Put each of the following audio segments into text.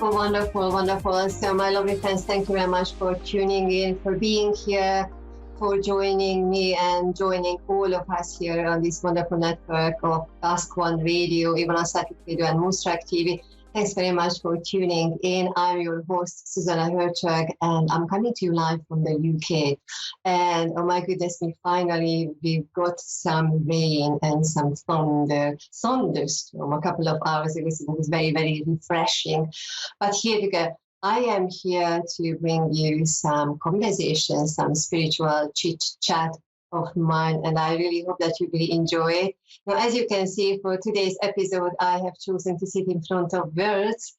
Wonderful, wonderful. So, my lovely friends, thank you very much for tuning in, for being here, for joining me and joining all of us here on this wonderful network of Ask One Radio, even on Static Radio and Moonstruck TV. Thanks very much for tuning in. I'm your host, Zsuzsanna Hörcsög, and I'm coming to you live from the UK. And oh my goodness me, finally, we've got some rain and some thunderstorm a couple of hours ago. So it was very, very refreshing. But here we go. I am here to bring you some conversation, some spiritual chit-chat of mine, and I really hope that you will enjoy it. Now, as you can see, for today's episode, I have chosen to sit in front of words,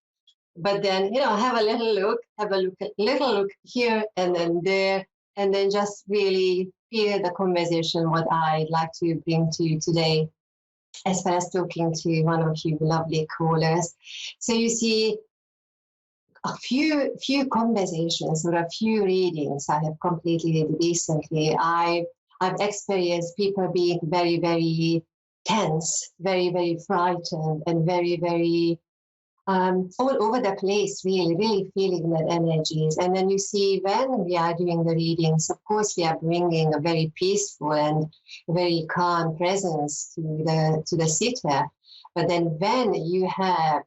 but then, have a little look here and then there, and then just really feel the conversation, what I'd like to bring to you today, as far as talking to one of you lovely callers. So you see, a few conversations or a few readings I have completed recently. I've experienced people being very, very tense, very, very frightened, and very, very all over the place, really, really feeling that energies. And then you see when we are doing the readings, of course, we are bringing a very peaceful and very calm presence to the sitter. But then when you have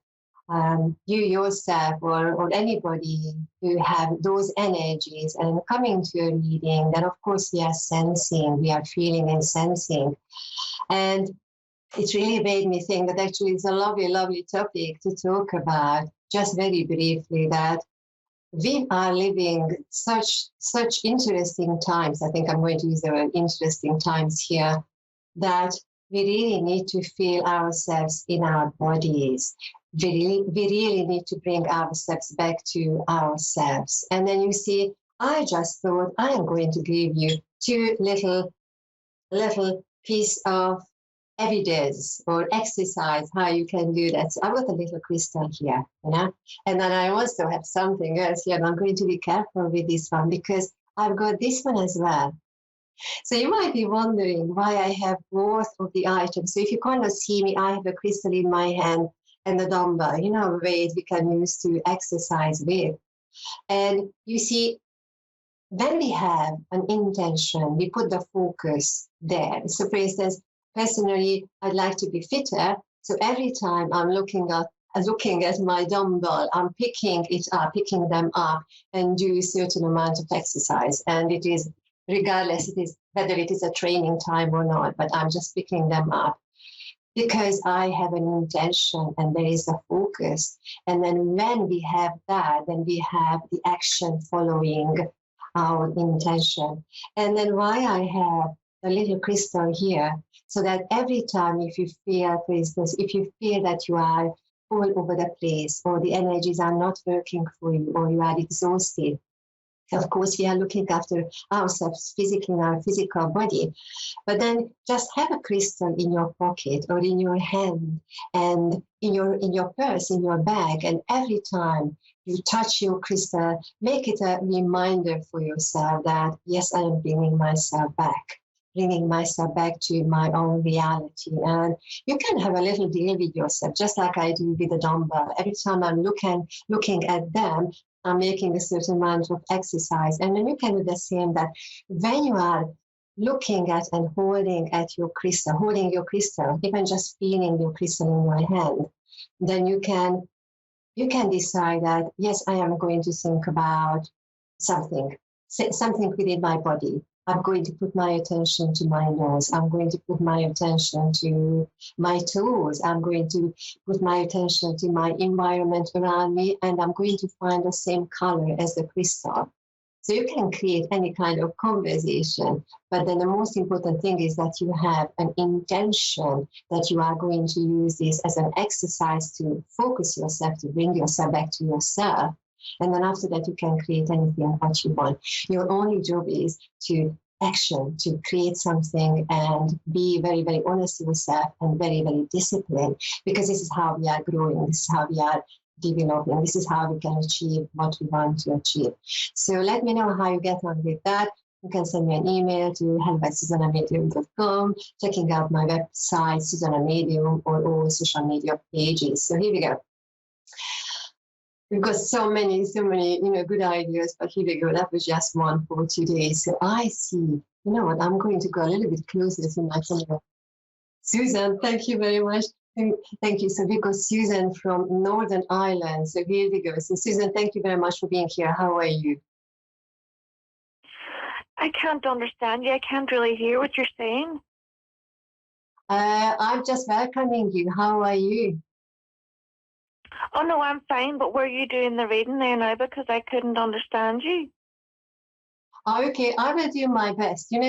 you yourself or anybody who have those energies and coming to a reading, then of course we are sensing, we are feeling and sensing. And it really made me think that actually it's a lovely, lovely topic to talk about, just very briefly, that we are living such interesting times. I think I'm going to use the word interesting times here, that we really need to feel ourselves in our bodies. We really need to bring ourselves back to ourselves. And then you see, I just thought I am going to give you two little piece of evidence or exercise how you can do that. So I've got a little crystal here, and then I also have something else here, and I'm going to be careful with this one because I've got this one as well. So you might be wondering why I have both of the items. So if you kind of see me, I have a crystal in my hand and a dumbbell, a weight we can use to exercise with. And you see, when we have an intention, we put the focus there. So for instance, personally, I'd like to be fitter. So every time I'm looking at my dumbbell, I'm picking them up and do a certain amount of exercise. And it is, regardless whether it is a training time or not, but I'm just picking them up because I have an intention and there is a focus. And then when we have that, then we have the action following our intention. And then why I have a little crystal here, so that every time if you feel, for instance, if you feel that you are all over the place or the energies are not working for you or you are exhausted, of course, we are looking after ourselves physically in our physical body, but then just have a crystal in your pocket or in your hand and in your purse, in your bag, and every time you touch your crystal, make it a reminder for yourself that, yes, I am bringing myself back to my own reality. And you can have a little deal with yourself, just like I do with the dumbbell. Every time I'm looking at them, I'm making a certain amount of exercise. And then you can do the same, that when you are looking at and holding your crystal, even just feeling your crystal in your hand, then you can decide that, yes, I am going to think about something within my body. I'm going to put my attention to my nose. I'm going to put my attention to my toes. I'm going to put my attention to my environment around me, and I'm going to find the same color as the crystal. So you can create any kind of conversation, but then the most important thing is that you have an intention that you are going to use this as an exercise to focus yourself, to bring yourself back to yourself. And then after that, you can create anything what you want. Your only job is to action, to create something and be very, very honest with yourself and very, very disciplined, because this is how we are growing. This is how we are developing. This is how we can achieve what we want to achieve. So let me know how you get on with that. You can send me an email to hello@zsuzannamedium.com, checking out my website, Zsuzsanna Medium, or all social media pages. So here we go. We've got so many, good ideas, but here we go. That was just one for today. So I see, you know what, I'm going to go a little bit closer to my camera. Susan, thank you very much. Thank you. So we got Susan from Northern Ireland. So here we go. So Susan, thank you very much for being here. How are you? I can't understand you. I can't really hear what you're saying. I'm just welcoming you. How are you? Oh, no, I'm fine, but were you doing the reading there now because I couldn't understand you? Okay, I will do my best. Even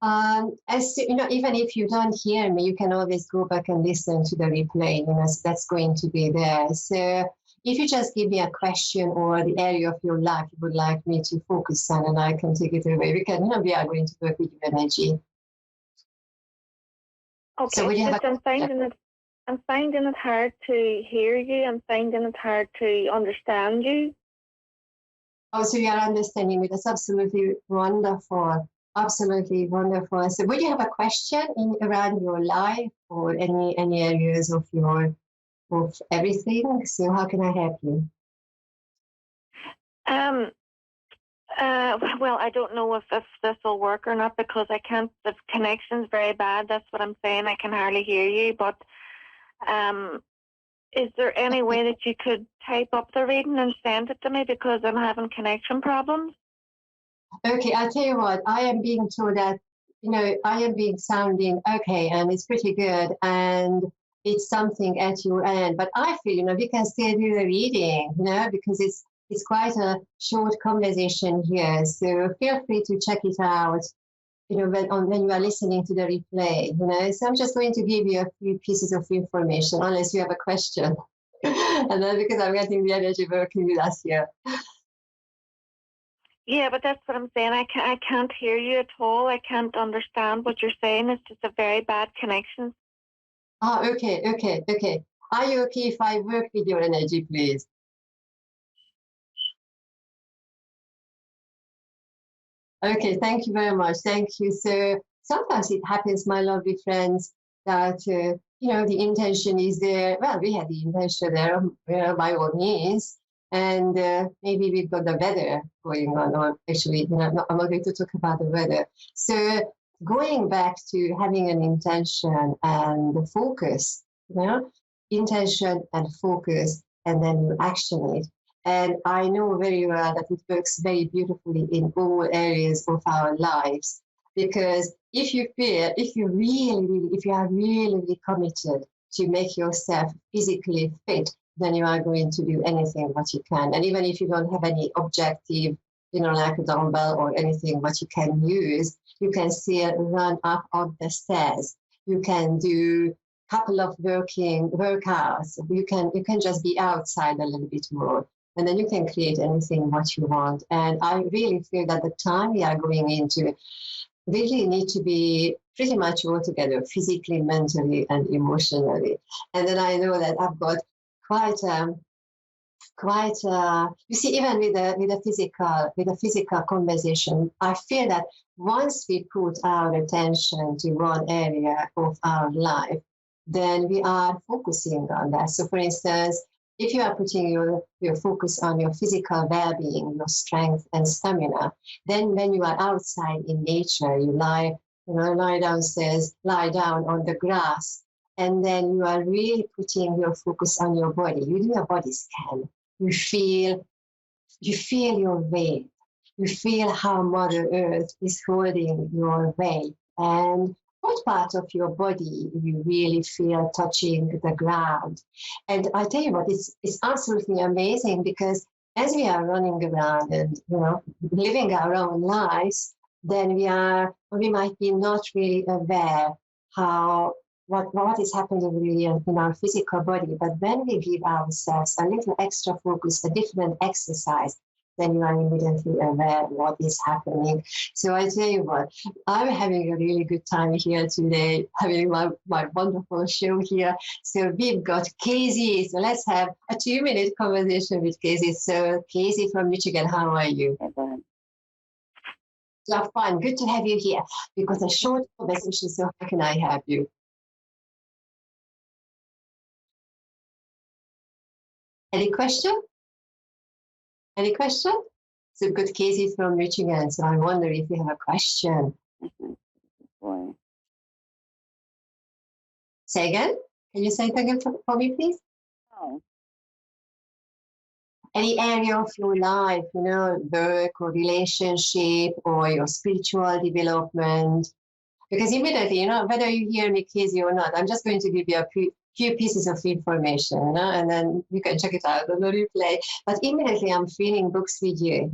if you don't hear me, you can always go back and listen to the replay. So that's going to be there. So if you just give me a question or the area of your life you would like me to focus on, and I can take it away. We are going to work with your energy. Okay, so I'm finding it hard to hear you. I'm finding it hard to understand you. Oh, so you are understanding me. That's absolutely wonderful. Absolutely wonderful. So would you have a question around your life or any areas of everything? So how can I help you? Well, I don't know if this will work or not because I can't, the connection's very bad. That's what I'm saying. I can hardly hear you, but is there any way that you could type up the reading and send it to me because I'm having connection problems? Okay, I'll tell you what, I am being told that, I am being sounding okay and it's pretty good and it's something at your end. But I feel, we can still do the reading, because it's quite a short conversation here. So feel free to check it out, when you are listening to the replay, So I'm just going to give you a few pieces of information, unless you have a question. And then because I'm getting the energy working with us here. Yeah, but that's what I'm saying. I can't hear you at all. I can't understand what you're saying. It's just a very bad connection. Oh, okay. Are you okay if I work with your energy, please? Okay, thank you very much. Thank you. So sometimes it happens, my lovely friends, that, the intention is there. Well, we had the intention there, by all means. And maybe we've got the weather going on, or actually, I'm not going to talk about the weather. So going back to having an intention and the focus, intention and focus, and then you action it. And I know very well that it works very beautifully in all areas of our lives. Because if you are really committed to make yourself physically fit, then you are going to do anything what you can. And even if you don't have any objective, like a dumbbell or anything what you can use, you can still run up on the stairs. You can do a couple of workouts. You can just be outside a little bit more. And then you can create anything what you want. And I really feel that the time we are going into really need to be pretty much all together, physically, mentally, and emotionally. And then I know that I've got quite you see, even with the physical conversation, I feel that once we put our attention to one area of our life, then we are focusing on that. So for instance, if you are putting your focus on your physical well-being, your strength and stamina, then when you are outside in nature, you lie downstairs, lie down on the grass, and then you are really putting your focus on your body. You do a body scan. You feel your weight. You feel how Mother Earth is holding your weight. And what part of your body you really feel touching the ground. And I tell you what, it's absolutely amazing because as we are running around and living our own lives, then we might be not really aware what is happening really in our physical body. But when we give ourselves a little extra focus, a different exercise, then you are immediately aware what is happening. So I tell you what, I'm having a really good time here today, having my wonderful show here. So we've got Casey. So let's have a 2-minute conversation with Casey. So Casey from Michigan, how are you? So fun. Good to have you here. Because a short conversation, so how can I help you? Any question? Any question? So good, Casey from Michigan. So I wonder if you have a question. Boy. Say again? Can you say it again for me, please? Oh. Any area of your life, work or relationship or your spiritual development. Because immediately, whether you hear me, Casey, or not, I'm just going to give you a few pieces of information, and then you can check it out on the replay. But immediately I'm feeling books with you,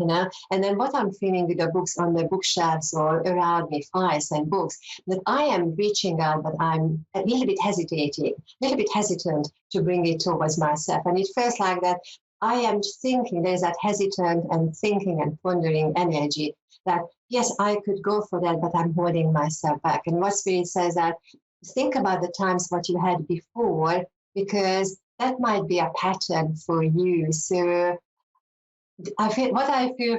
and then what I'm feeling with the books on the bookshelves or around me, files and books, that I am reaching out, but I'm a little bit hesitating, a little bit hesitant to bring it towards myself. And it feels like that I am thinking, there's that hesitant and thinking and pondering energy that, yes, I could go for that, but I'm holding myself back. And what Spirit says that, think about the times what you had before, because that might be a pattern for you. So I feel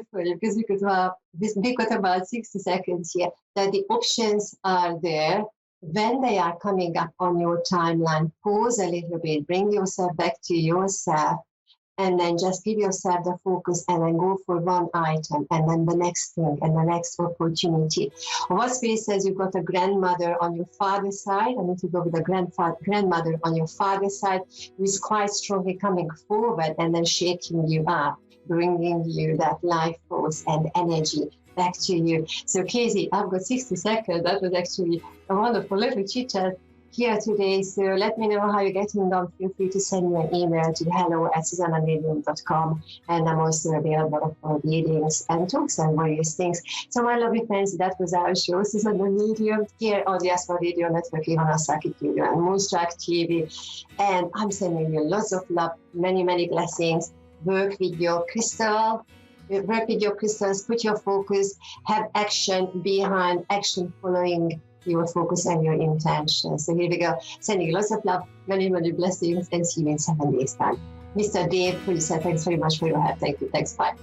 for, because we got about 60 seconds here, that the options are there. When they are coming up on your timeline, pause a little bit, bring yourself back to yourself, and then just give yourself the focus and then go for one item and then the next thing and the next opportunity. What Spirit says, you've got a grandmother on your father's side. I need to go with a grandmother on your father's side who is quite strongly coming forward and then shaking you up, bringing you that life force and energy back to you. So Casey, I've got 60 seconds. That was actually a wonderful little chit-chat here today. So let me know how you're getting on. Feel free to send me an email to hello@zsuzsannamedium.com, and I'm also available for readings and talks and various things. So my lovely friends, that was our show, Zsuzsanna Medium, here on the Astral Radio Network, Ivanasaki TV and Moonstruck TV. And I'm sending you lots of love, many, many blessings. Work with your crystals, put your focus, have action behind, action following your focus and your intention. So here we go. Sending you lots of love, many, many blessings, and see you in 7 days' time. Mr. Dave, producer, thanks very much for your help. Thank you. Thanks. Bye.